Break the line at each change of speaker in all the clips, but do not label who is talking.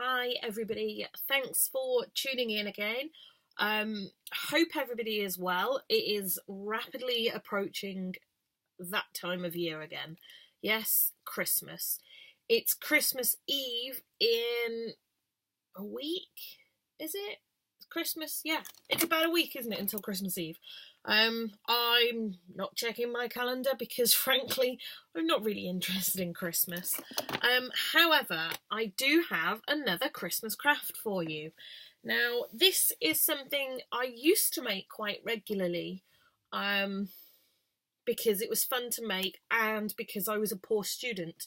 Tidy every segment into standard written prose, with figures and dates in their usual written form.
Hi everybody, thanks for tuning in again. Hope everybody is well. It is rapidly approaching that time of year again. Yes, Christmas. It's Christmas Eve in a week, is it? Christmas, yeah, it's about a week, isn't it, until Christmas Eve. I'm not checking my calendar because frankly I'm not really interested in Christmas. However, I do have another Christmas craft for you. Now, this is something I used to make quite regularly, because it was fun to make and because I was a poor student.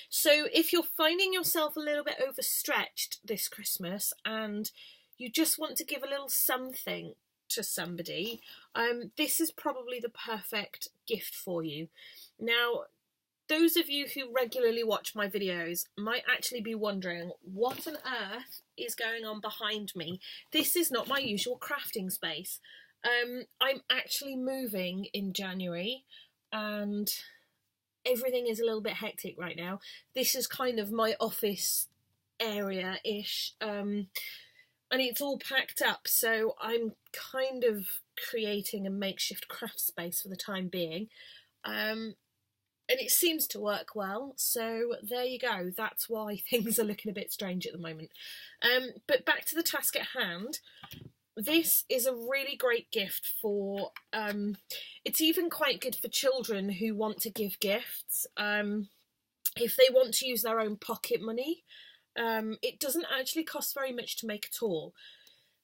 So if you're finding yourself a little bit overstretched this Christmas and you just want to give a little something to somebody, this is probably the perfect gift for you. Now, those of you who regularly watch my videos might actually be wondering what on earth is going on behind me. This is not my usual crafting space. I'm actually moving in January and everything is a little bit hectic right now. This is kind of my office area-ish, and it's all packed up, so I'm kind of creating a makeshift craft space for the time being. And it seems to work well, so there you go. That's why things are looking a bit strange at the moment. But back to the task at hand. This is a really great gift for, it's even quite good for children who want to give gifts. If they want to use their own pocket money, it doesn't actually cost very much to make at all.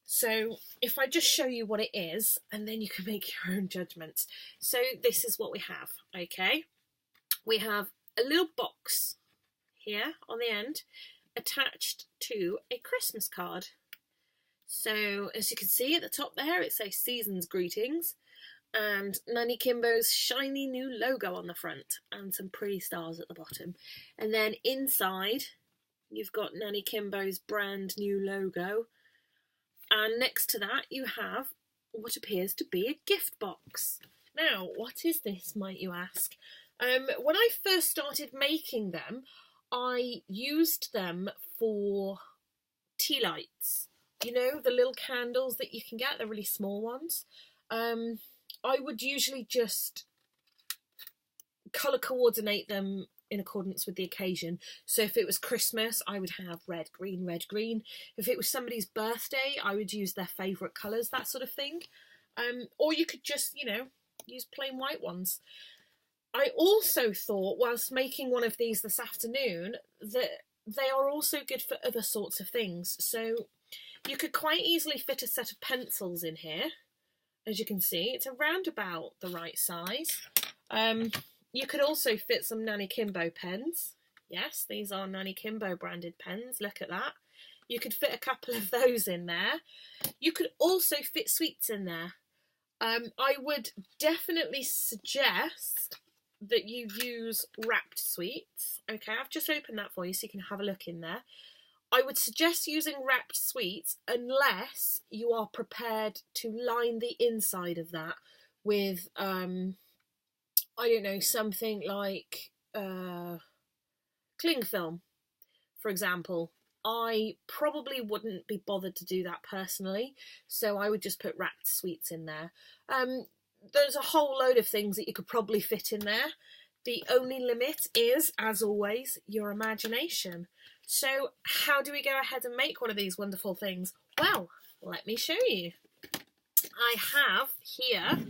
So if I just show you what it is, and then you can make your own judgments. So this is what we have, okay? We have a little box here on the end attached to a Christmas card. So as you can see at the top there, it says Season's Greetings and Nanny Kimbo's shiny new logo on the front and some pretty stars at the bottom. And then inside, you've got Nanny Kimbo's brand new logo. And next to that, you have what appears to be a gift box. Now, what is this, might you ask? When I first started making them, I used them for tea lights. You know, the little candles that you can get, the really small ones. I would usually just colour coordinate them in accordance with the occasion. So if it was Christmas, I would have red, green, red, green. If it was somebody's birthday, I would use their favourite colours, that sort of thing. Or you could just, you know, use plain white ones. I also thought, whilst making one of these this afternoon, that they are also good for other sorts of things. So you could quite easily fit a set of pencils in here. As you can see, it's around about the right size. You could also fit some Nanny Kimbo pens. Yes, these are Nanny Kimbo branded pens. Look at that. You could fit a couple of those in there. You could also fit sweets in there. I would definitely suggest that you use wrapped sweets. Okay, I've just opened that for you so you can have a look in there. I would suggest using wrapped sweets unless you are prepared to line the inside of that with, I don't know, something like cling film, for example. I probably wouldn't be bothered to do that personally, so I would just put wrapped sweets in there. There's a whole load of things that you could probably fit in there. The only limit is, as always, your imagination. So how do we go ahead and make one of these wonderful things? Well, let me show you. I have here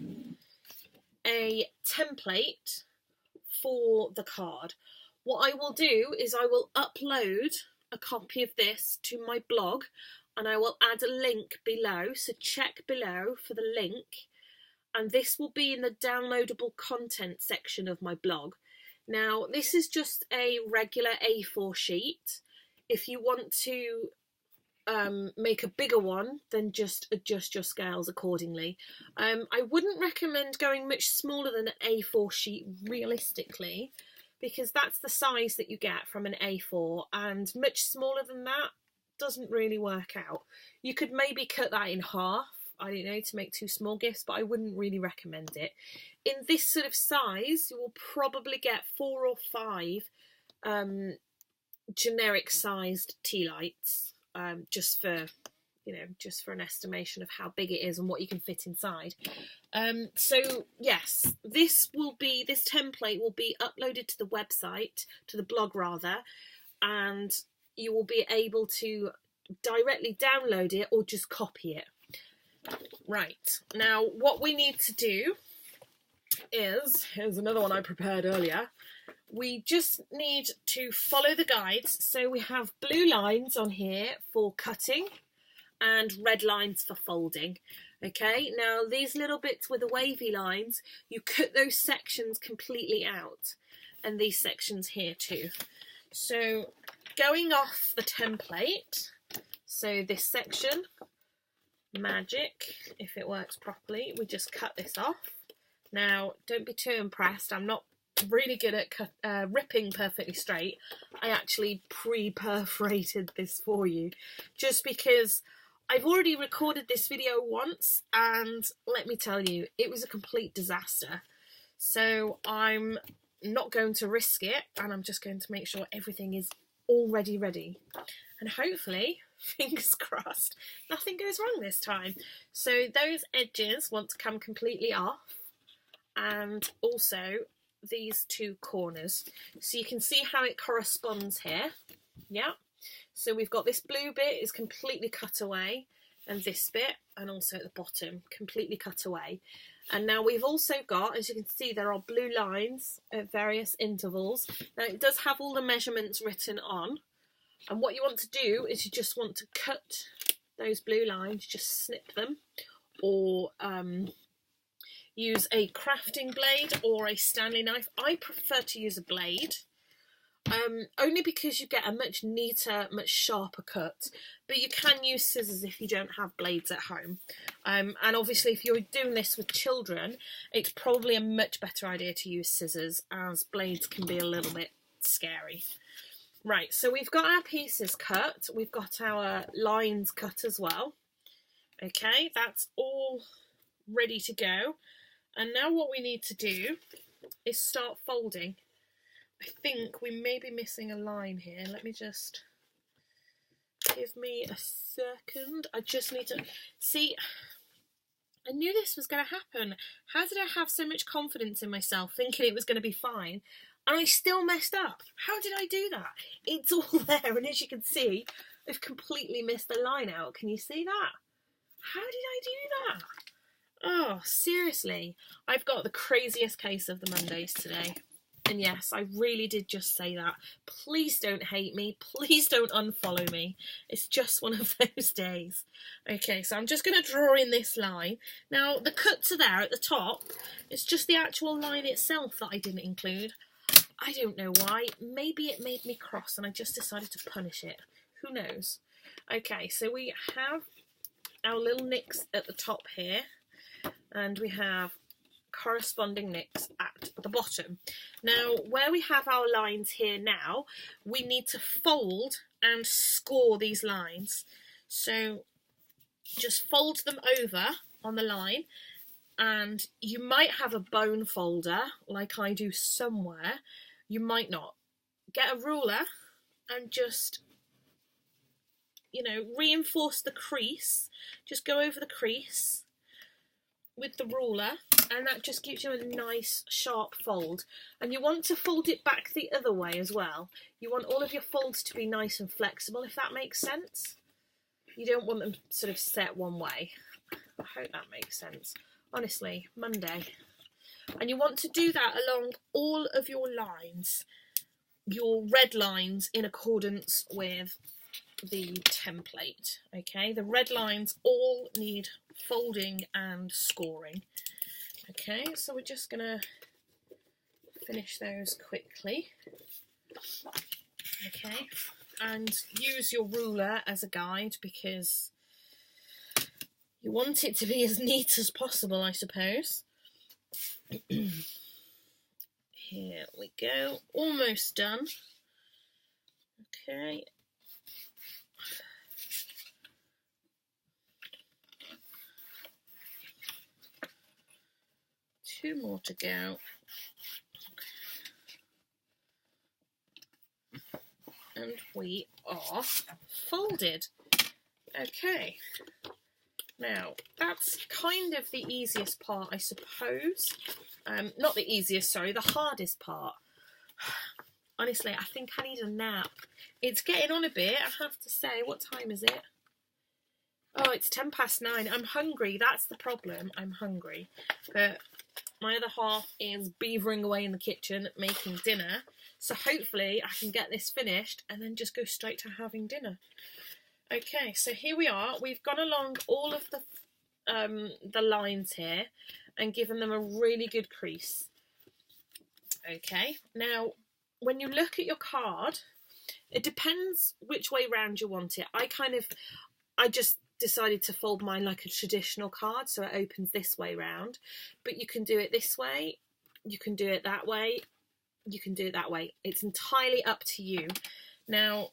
a template for the card. What I will do is I will upload a copy of this to my blog and I will add a link below, so check below for the link, and this will be in the downloadable content section of my blog. Now, this is just a regular A4 sheet. If you want to make a bigger one, then just adjust your scales accordingly. I wouldn't recommend going much smaller than an A4 sheet realistically, because that's the size that you get from an A4, and much smaller than that doesn't really work out. You could maybe cut that in half, I don't know, to make 2 small gifts, but I wouldn't really recommend it. In this sort of size, you will probably get 4 or 5 generic sized tea lights, just for, just for an estimation of how big it is and what you can fit inside. So yes, this template will be uploaded to the website, to the blog rather, and you will be able to directly download it or just copy it. Right, now what we need to do is, here's another one I prepared earlier. We just need to follow the guides. So we have blue lines on here for cutting and red lines for folding. Okay, now these little bits with the wavy lines, you cut those sections completely out, and these sections here too. So going off the template, so this section, magic, if it works properly, we just cut this off. Now don't be too impressed, I'm not really good at ripping perfectly straight. I actually pre-perforated this for you, just because I've already recorded this video once, and let me tell you, it was a complete disaster. So I'm not going to risk it, and I'm just going to make sure everything is already ready. And hopefully, fingers crossed, nothing goes wrong this time. So those edges want to come completely off, and also these two corners. So you can see how it corresponds here. Yeah. So we've got this blue bit is completely cut away, and this bit, and also at the bottom, completely cut away. And now we've also got, as you can see, there are blue lines at various intervals. Now it does have all the measurements written on. And what you want to do is you just want to cut those blue lines, just snip them, or use a crafting blade or a Stanley knife. I prefer to use a blade, only because you get a much neater, much sharper cut. But you can use scissors if you don't have blades at home. And obviously if you're doing this with children, it's probably a much better idea to use scissors, as blades can be a little bit scary. Right, so we've got our pieces cut, we've got our lines cut as well. Okay, that's all ready to go. And now what we need to do is start folding. I think we may be missing a line here. Let me just, give me a second. I just need to, see, I knew this was going to happen. How did I have so much confidence in myself, thinking it was going to be fine, and I still messed up? How did I do that? It's all there, and as you can see, I've completely missed the line out. Can you see that? How did I do that? Oh, seriously, I've got the craziest case of the Mondays today. And yes, I really did just say that. Please don't hate me. Please don't unfollow me. It's just one of those days. Okay, so I'm just going to draw in this line. Now, the cuts are there at the top. It's just the actual line itself that I didn't include. I don't know why. Maybe it made me cross and I just decided to punish it. Who knows? Okay, so we have our little nicks at the top here. And we have corresponding nicks at the bottom. Now, where we have our lines here now, we need to fold and score these lines. So just fold them over on the line, and you might have a bone folder like I do somewhere. You might not. Get a ruler and just, reinforce the crease. Just go over the crease with the ruler, and that just gives you a nice sharp fold. And you want to fold it back the other way as well. You want all of your folds to be nice and flexible, if that makes sense. You don't want them sort of set one way. I hope that makes sense. Honestly, Monday. And you want to do that along all of your lines, your red lines, in accordance with the template. Okay, the red lines all need folding and scoring. Okay, so we're just gonna finish those quickly. Okay, and use your ruler as a guide, because you want it to be as neat as possible, I suppose. Here we go, almost done. Okay. Two more to go. and we are folded. Okay, now that's kind of the easiest part, I suppose. Not the easiest, sorry, the hardest part. Honestly, I think I need a nap. It's getting on a bit, I have to say. What time is it? Oh, it's 9:10. I'm hungry. That's the problem. I'm hungry. But my other half is beavering away in the kitchen making dinner. So hopefully I can get this finished and then just go straight to having dinner. Okay, so here we are. We've gone along all of the lines here and given them a really good crease. Okay, now when you look at your card, it depends which way round you want it. I just decided to fold mine like a traditional card, so it opens this way round. But you can do it this way, you can do it that way, you can do it that way. It's entirely up to you. Now,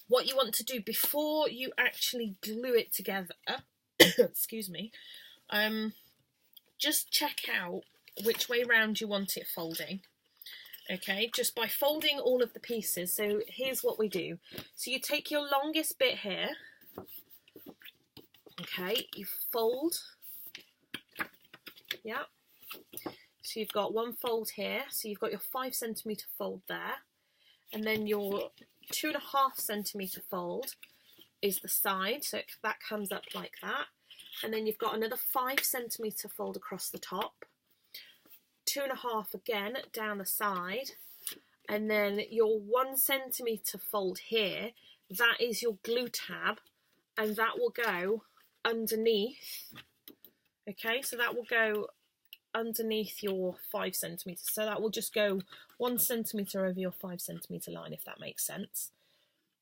what you want to do before you actually glue it together, excuse me, just check out which way round you want it folding. Okay, just by folding all of the pieces. So here's what we do. So you take your longest bit here. Okay, you fold. Yeah. So you've got one fold here. So you've got your 5 centimetre fold there. And then your 2.5 centimetre fold is the side. So that comes up like that. And then you've got another 5 centimetre fold across the top. 2.5 again down the side, and then your 1 centimetre fold here, that is your glue tab, and that will go underneath. Okay, so that will go underneath your 5 centimetres, so that will just go 1 centimetre over your 5 centimetre line, if that makes sense.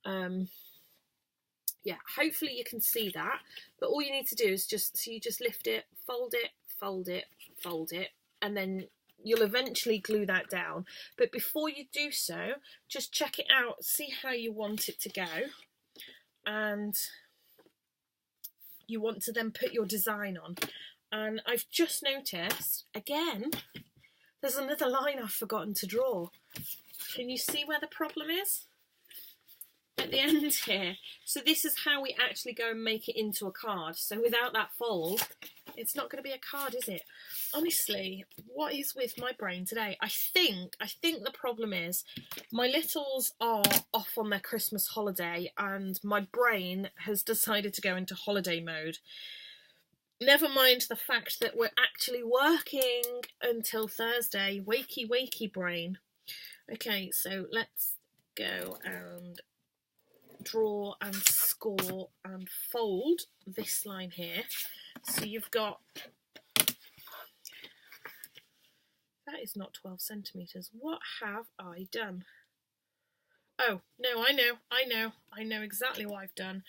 Yeah, hopefully you can see that, but all you need to do is just lift it, fold it, fold it, fold it, and then you'll eventually glue that down. But before you do so, just check it out, see how you want it to go, and you want to then put your design on. And I've just noticed, again, there's another line I've forgotten to draw. Can you see where the problem is? At the end here. So this is how we actually go and make it into a card. So without that fold, it's not going to be a card, is it? Honestly, what is with my brain today? I think the problem is my littles are off on their Christmas holiday and my brain has decided to go into holiday mode. Never mind the fact that we're actually working until Thursday. Wakey, wakey brain. Okay, so let's go and draw and score and fold this line here. So you've got, that is not 12 centimetres. What have I done? Oh, no, I know exactly what I've done.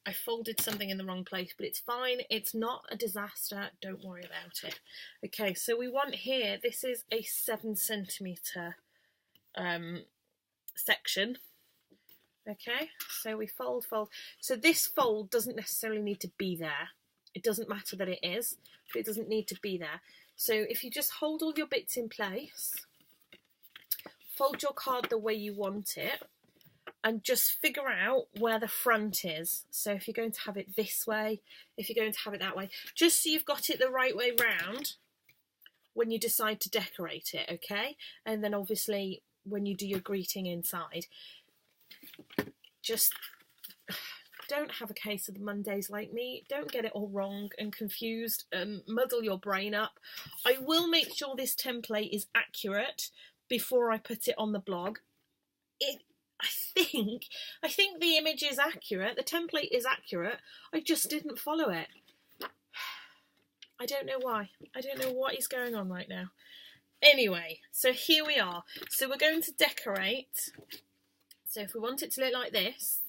I folded something in the wrong place, but it's fine. It's not a disaster. Don't worry about it. Okay, so we want here, this is a 7 centimetre section. Okay, so we fold. So this fold doesn't necessarily need to be there. It doesn't matter that it is, but it doesn't need to be there. So if you just hold all your bits in place, fold your card the way you want it, and just figure out where the front is. So if you're going to have it this way, if you're going to have it that way, just so you've got it the right way round when you decide to decorate it, okay? And then obviously when you do your greeting inside, just don't have a case of the Mondays like me. Don't get it all wrong and confused and muddle your brain up. I will make sure this template is accurate before I put it on the blog. I think the image is accurate. The template is accurate. I just didn't follow it. I don't know why. I don't know what is going on right now. Anyway, so here we are. So we're going to decorate. So if we want it to look like this,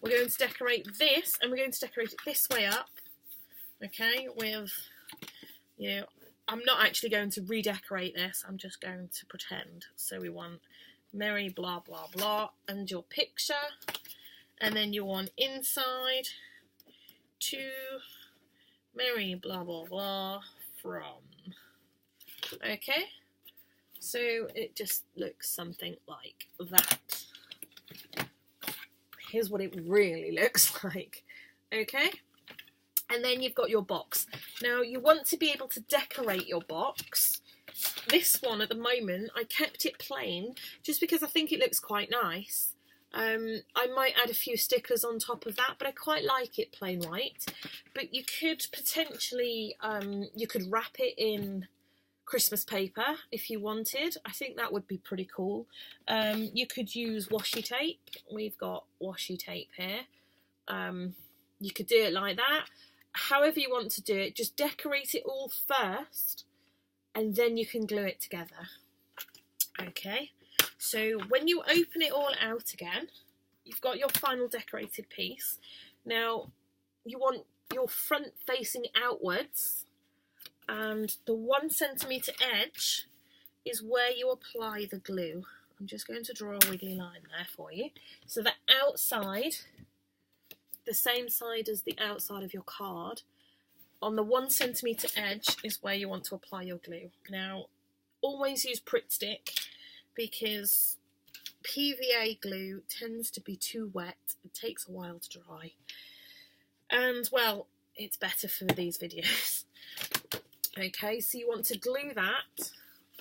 we're going to decorate this, and we're going to decorate it this way up, okay, with, you know, I'm not actually going to redecorate this, I'm just going to pretend. So we want Merry blah blah blah, and your picture, and then you want inside to Merry blah blah blah from. Okay, so it just looks something like that. here's what it really looks like. Okay, and then you've got your box. Now you want to be able to decorate your box. This one at the moment, I kept it plain just because I think it looks quite nice. I might add a few stickers on top of that, but I quite like it plain white. But you could potentially, you could wrap it in Christmas paper if you wanted. I think that would be pretty cool. You could use washi tape. We've got washi tape here. You could do it like that. However you want to do it, just decorate it all first and then you can glue it together. Okay, so when you open it all out again, you've got your final decorated piece. Now you want your front facing outwards, and the 1 centimetre edge is where you apply the glue. I'm just going to draw a wiggly line there for you. So the outside, the same side as the outside of your card, on the 1 centimetre edge is where you want to apply your glue. Now, always use Pritt Stick because PVA glue tends to be too wet. It takes a while to dry. And, well, it's better for these videos. Okay, so you want to glue that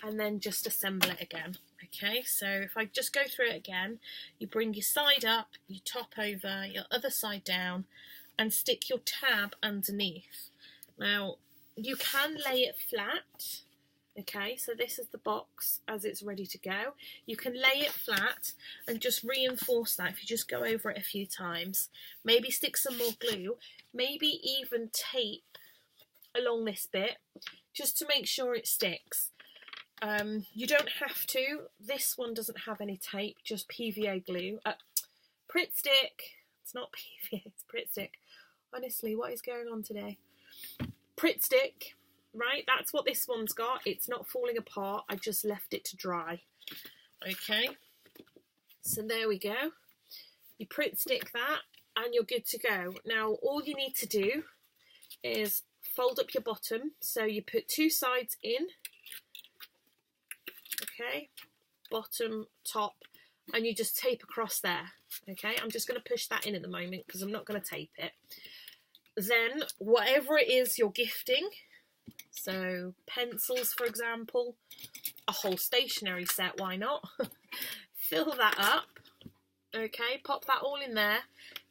and then just assemble it again. Okay, so if I just go through it again, you bring your side up, you top over, your other side down, and stick your tab underneath. Now, you can lay it flat. Okay, so this is the box as it's ready to go. You can lay it flat and just reinforce that if you just go over it a few times. Maybe stick some more glue, maybe even tape along this bit just to make sure it sticks. You don't have to. This one doesn't have any tape, just PVA glue. Pritt Stick. It's not PVA, it's Pritt Stick. Honestly, what is going on today? Pritt Stick, right? That's what this one's got. It's not falling apart. I just left it to dry. Okay, so there we go. You Pritt Stick that and you're good to go. Now, all you need to do is fold up your bottom. So you put two sides in. Okay, bottom, top, and you just tape across there. Okay, I'm just going to push that in at the moment because I'm not going to tape it. Then, whatever it is you're gifting, so pencils, for example, a whole stationery set, why not? Fill that up. Okay, pop that all in there,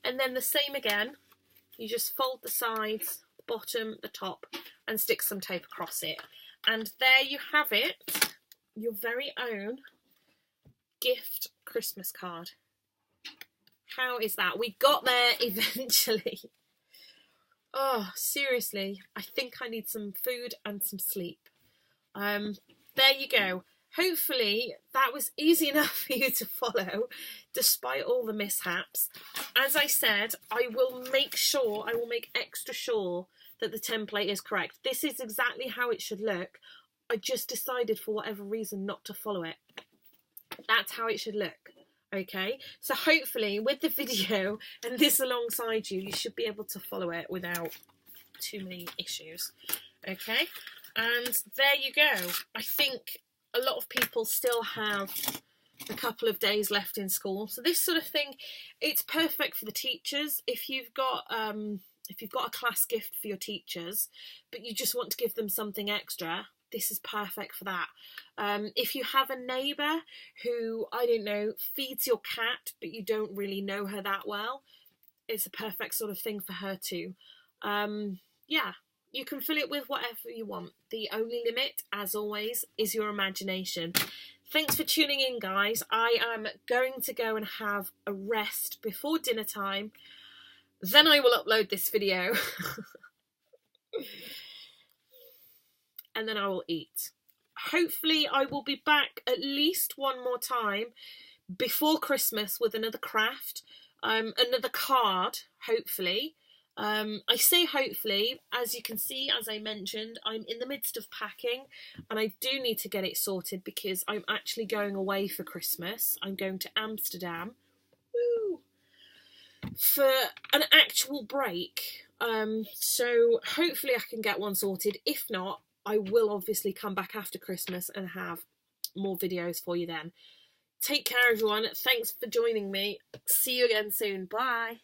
and then the same again. You just fold the sides, the bottom, the top, and stick some tape across it. And there you have it. Your very own gift Christmas card. How is that? We got there eventually. Oh, seriously, I think I need some food and some sleep. There you go. Hopefully that was easy enough for you to follow, despite all the mishaps. As I said, I will make extra sure that the template is correct. This is exactly how it should look. I just decided for whatever reason not to follow it. That's how it should look. Okay, so hopefully with the video and this alongside you, you should be able to follow it without too many issues. Okay, and there you go. I think a lot of people still have a couple of days left in school, so this sort of thing, it's perfect for the teachers. If you've got a class gift for your teachers, but you just want to give them something extra, this is perfect for that. If you have a neighbour who, I don't know, feeds your cat, but you don't really know her that well, it's a perfect sort of thing for her too. Yeah, you can fill it with whatever you want. The only limit, as always, is your imagination. Thanks for tuning in, guys. I am going to go and have a rest before dinner time. Then I will upload this video. And then I will eat. Hopefully I will be back at least one more time before Christmas with another craft, another card, hopefully. I say hopefully, as you can see, as I mentioned, I'm in the midst of packing and I do need to get it sorted because I'm actually going away for Christmas. I'm going to Amsterdam. Woo! For an actual break. So hopefully I can get one sorted. If not, I will obviously come back after Christmas and have more videos for you then. Take care, everyone. Thanks for joining me. See you again soon. Bye.